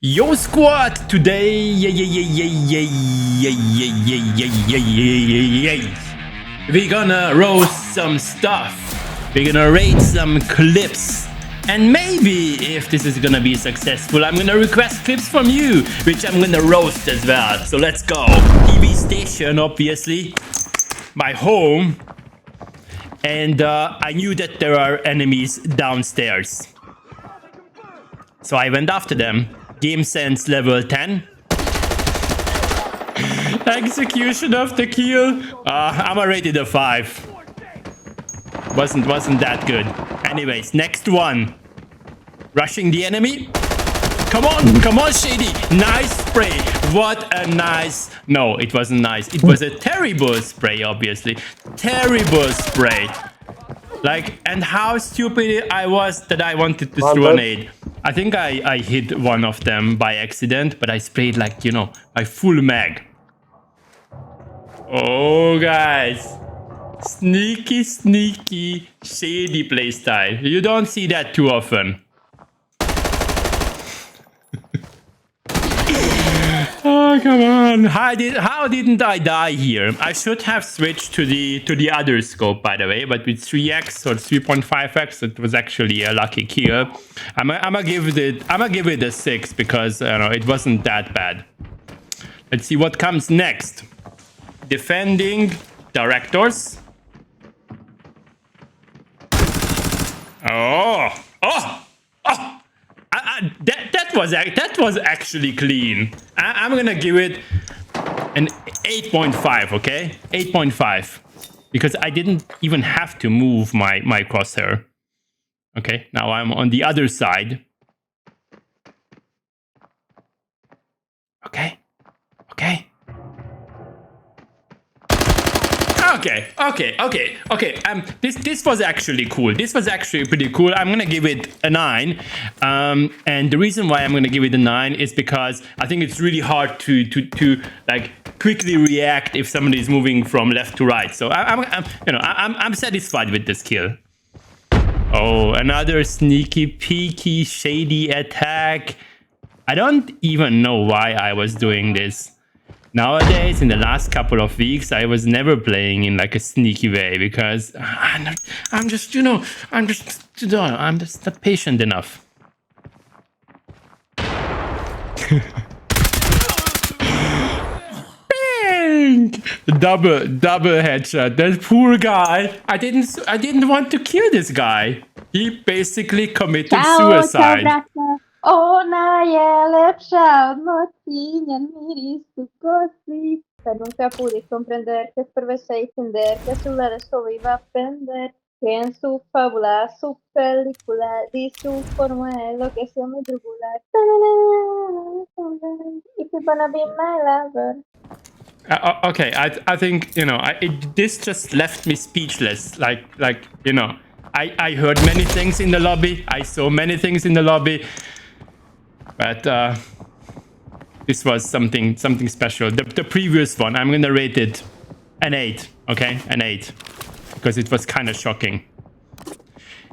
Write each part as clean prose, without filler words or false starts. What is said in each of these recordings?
Yo squad, today we're gonna roast some stuff, we're gonna rate some clips, and maybe if this is gonna be successful, I'm gonna request clips from you, which I'm gonna roast as well. So let's go. TV station, obviously, my home, and I knew that there are enemies downstairs, so I went after them. Game sense level 10. Execution of the kill. I'm rated a 5. Wasn't that good. Anyways, next one. Rushing the enemy. Come on, Shady. Nice spray. What a nice... No, it wasn't nice. It was a terrible spray, obviously. Terrible spray. Like, and how stupid I was that I wanted to throw a nade. I think I hit one of them by accident, but I sprayed, like, you know, my full mag. Oh, guys. Sneaky, shady playstyle. You don't see that too often. Oh, come on. How didn't I die here? I should have switched to the other scope, by the way, but with 3x or 3.5x, it was actually a lucky kill. I'm gonna give it a 6 because, you know, it wasn't that bad. Let's see what comes next. Defending directors. That was actually clean. I'm gonna give it an 8.5, okay? 8.5. Because I didn't even have to move my crosshair. Okay, now I'm on the other side. Okay. This was actually cool. This was actually pretty cool. I'm gonna give it a 9. And the reason why I'm gonna give it a 9 is because I think it's really hard to like quickly react if somebody is moving from left to right. So I'm satisfied with this kill. Oh, another sneaky, peeky, shady attack. I don't even know why I was doing this. Nowadays, in the last couple of weeks, I was never playing in like a sneaky way because I'm just not patient enough. Bang! Double headshot. That poor guy. I didn't want to kill this guy. He basically committed suicide. Ona je lepša od noći, njen miris u kosi. Kad nunca pude comprender que ferveza y tender, que su la de solo iba a aprender, que en su fábula, su película, di su forma es lo que se me jugular. If you're gonna be my lover. Okay, I think, you know, this just left me speechless. Like you know, I heard many things in the lobby. I saw many things in the lobby. But this was something special. The previous one, I'm gonna rate it an 8. Okay, an 8, because it was kind of shocking.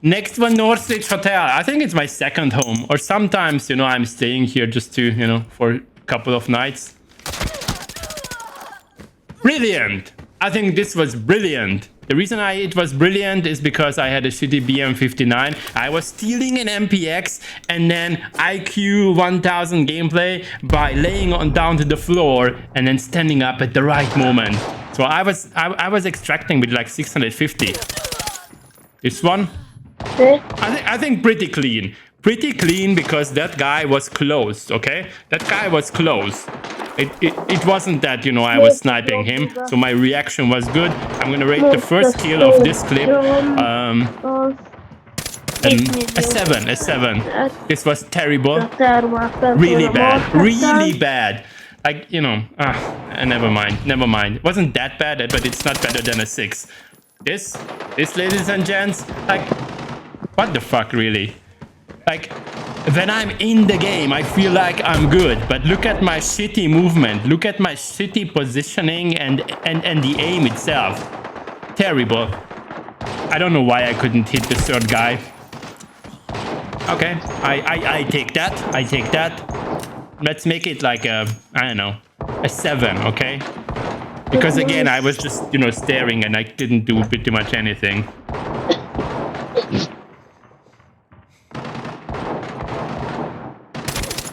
Next one, Northridge Hotel. I think it's my second home, or sometimes, you know, I'm staying here just to, you know, for a couple of nights. Brilliant. I think this was brilliant. The reason it was brilliant is because I had a shitty BM59. I was stealing an MPX and then IQ 1000 gameplay by laying down to the floor and then standing up at the right moment. So I was extracting with like 650. This one, I think pretty clean. Pretty clean because that guy was close, okay? That guy was close. It wasn't that, you know, I was sniping him, so my reaction was good. I'm gonna rate the first kill of this clip a 7. This was terrible. Really bad. Like, you know, never mind. It wasn't that bad, but it's not better than a 6. This, ladies and gents, like, what the fuck, really? Like, when I'm in the game, I feel like I'm good, but look at my shitty movement, look at my shitty positioning and the aim itself. Terrible. I don't know why I couldn't hit the third guy. Okay, I take that. let's make it like a, I don't know, a 7, okay? Because again, I was just, you know, staring and I didn't do pretty much anything.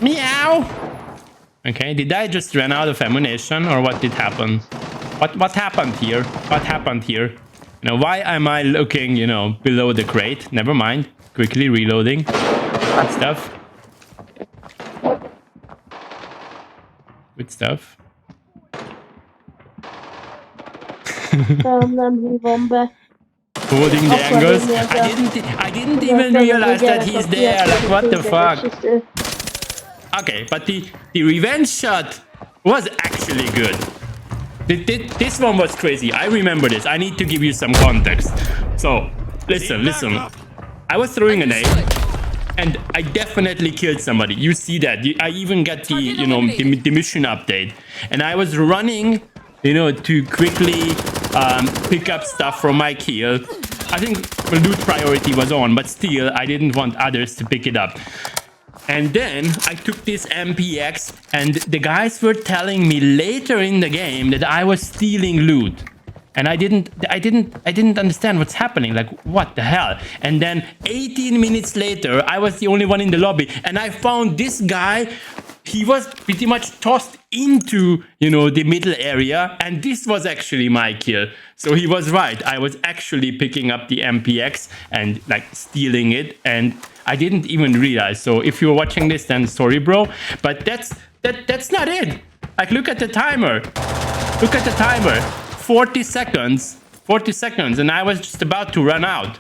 Meow! Okay, did I just run out of ammunition or what did happen? What happened here? What happened here? You know, why am I looking, you know, below the crate? Never mind. Quickly reloading. Good stuff. Good stuff. Nem hívom be. Holding the angles. I didn't even realize that he's there. Like, what the fuck? Okay, but the revenge shot was actually good. This one was crazy. I remember this. I need to give you some context. So, listen. I was throwing a nade, and I definitely killed somebody. You see that? I even got the, you know, the mission update, and I was running, you know, to quickly pick up stuff from my kill. I think loot priority was on, but still, I didn't want others to pick it up. And then I took this MPX, and the guys were telling me later in the game that I was stealing loot. And I didn't understand what's happening. Like, what the hell? And then 18 minutes later, I was the only one in the lobby, and I found this guy. He was pretty much tossed into, you know, the middle area, and this was actually my kill. So he was right. I was actually picking up the MPX and like stealing it, and I didn't even realize. So if you're watching this, then sorry, bro. But that's not it. Like, look at the timer. Look at the timer. 40 seconds. 40 seconds, and I was just about to run out.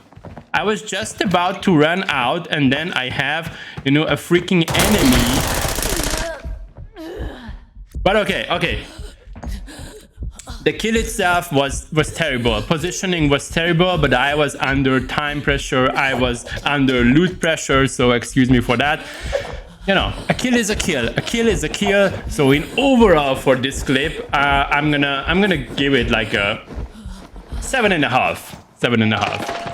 I was just about to run out, and then I have, you know, a freaking enemy. But okay. The kill itself was terrible. Positioning was terrible, but I was under time pressure. I was under loot pressure, so excuse me for that. You know, a kill is a kill. A kill is a kill. So in overall for this clip, I'm gonna give it like a 7.5. 7.5.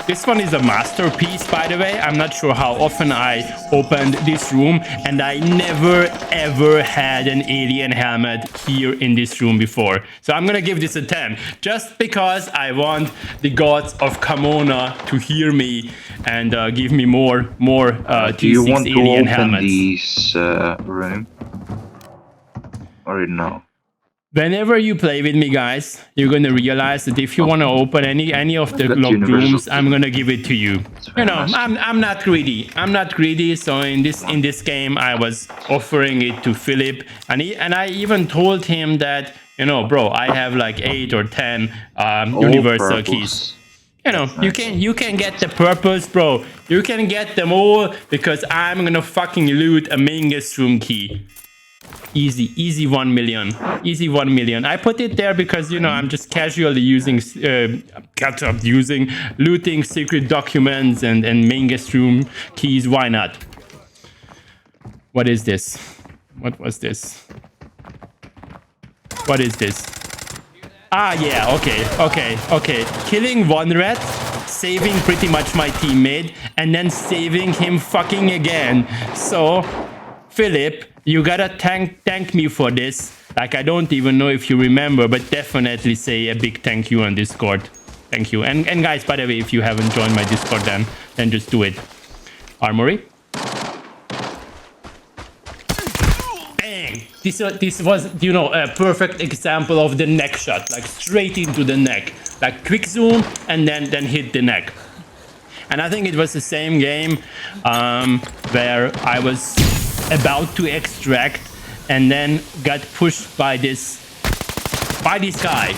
This one is a masterpiece, by the way. I'm not sure how often I opened this room, and I never ever had an alien helmet here in this room before. So I'm gonna give this a 10, just because I want the gods of Kamona to hear me and give me more Do you T6 want to alien open helmets. this room? Or no? Whenever you play with me, guys, you're gonna realize that if you want to open any of the locked rooms, I'm gonna give it to you. You know, I'm not greedy. I'm not greedy. So in this game, I was offering it to Philip, and I even told him that, you know, bro, I have like 8 or 10 universal keys. You know, you can get the purples, bro. You can get them all, because I'm gonna fucking loot a main guest room key. Easy 1 million. Easy 1 million. I put it there because, you know, I'm just casually looting secret documents and main guest room keys. Why not? What is this? What was this? What is this? Ah, yeah, okay. Killing one rat, saving pretty much my teammate, and then saving him fucking again. So, Philip, you gotta thank me for this. Like, I don't even know if you remember, but definitely say a big thank you on Discord. Thank you. And guys, by the way, if you haven't joined my Discord, then just do it. Armory. Bang! This was, you know, a perfect example of the neck shot, like straight into the neck, like quick zoom and then hit the neck. And I think it was the same game where I was about to extract and then got pushed by this guy,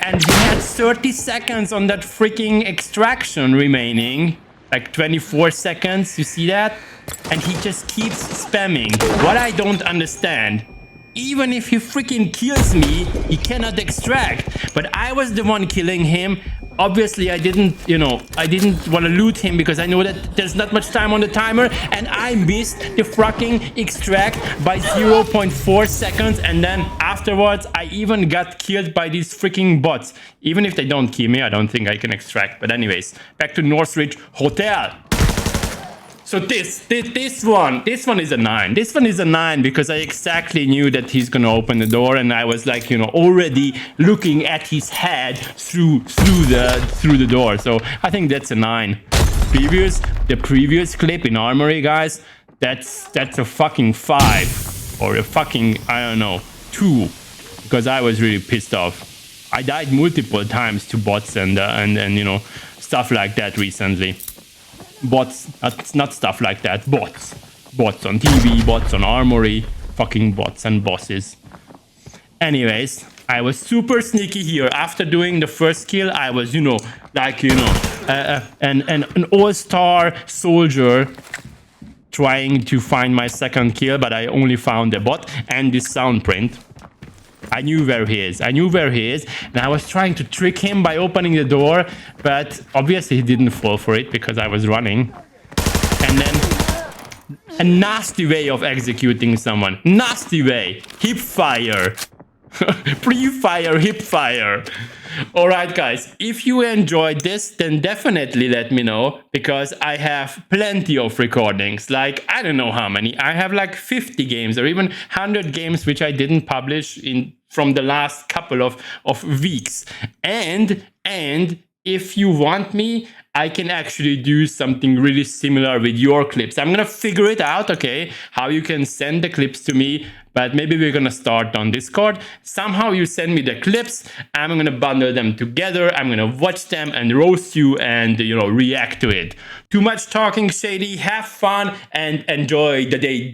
and he had 30 seconds on that freaking extraction remaining, like 24 seconds. You see that? And he just keeps spamming. What I don't understand, even if he freaking kills me, he cannot extract. But I was the one killing him. Obviously, I didn't want to loot him because I know that there's not much time on the timer, and I missed the fucking extract by 0.4 seconds, and then afterwards, I even got killed by these freaking bots. Even if they don't kill me, I don't think I can extract. But anyways, back to Northridge Hotel. So this one is a 9. This one is a 9 because I exactly knew that he's gonna open the door, and I was like, you know, already looking at his head through the door. So I think that's a 9. The previous clip in Armory, guys, that's a fucking 5 or a fucking, I don't know, 2, because I was really pissed off. I died multiple times to bots and you know, stuff like that recently. Bots, not stuff like that, bots. Bots on TV, bots on Armory, fucking bots and bosses. Anyways, I was super sneaky here. After doing the first kill, I was, you know, like, you know, an all-star soldier trying to find my second kill, but I only found the bot and this sound print. I knew where he is. And I was trying to trick him by opening the door, but obviously he didn't fall for it because I was running. And then a nasty way of executing someone. Nasty way. Hip fire. Pre-fire, hip fire. Alright guys, if you enjoyed this, then definitely let me know, because I have plenty of recordings, like I don't know how many. I have like 50 games or even 100 games which I didn't publish from the last couple of weeks. And if you want me, I can actually do something really similar with your clips. I'm gonna figure it out, okay, how you can send the clips to me, but maybe we're gonna start on Discord. Somehow you send me the clips, I'm gonna bundle them together, I'm gonna watch them and roast you and, you know, react to it. Too much talking, Shady. Have fun and enjoy the day.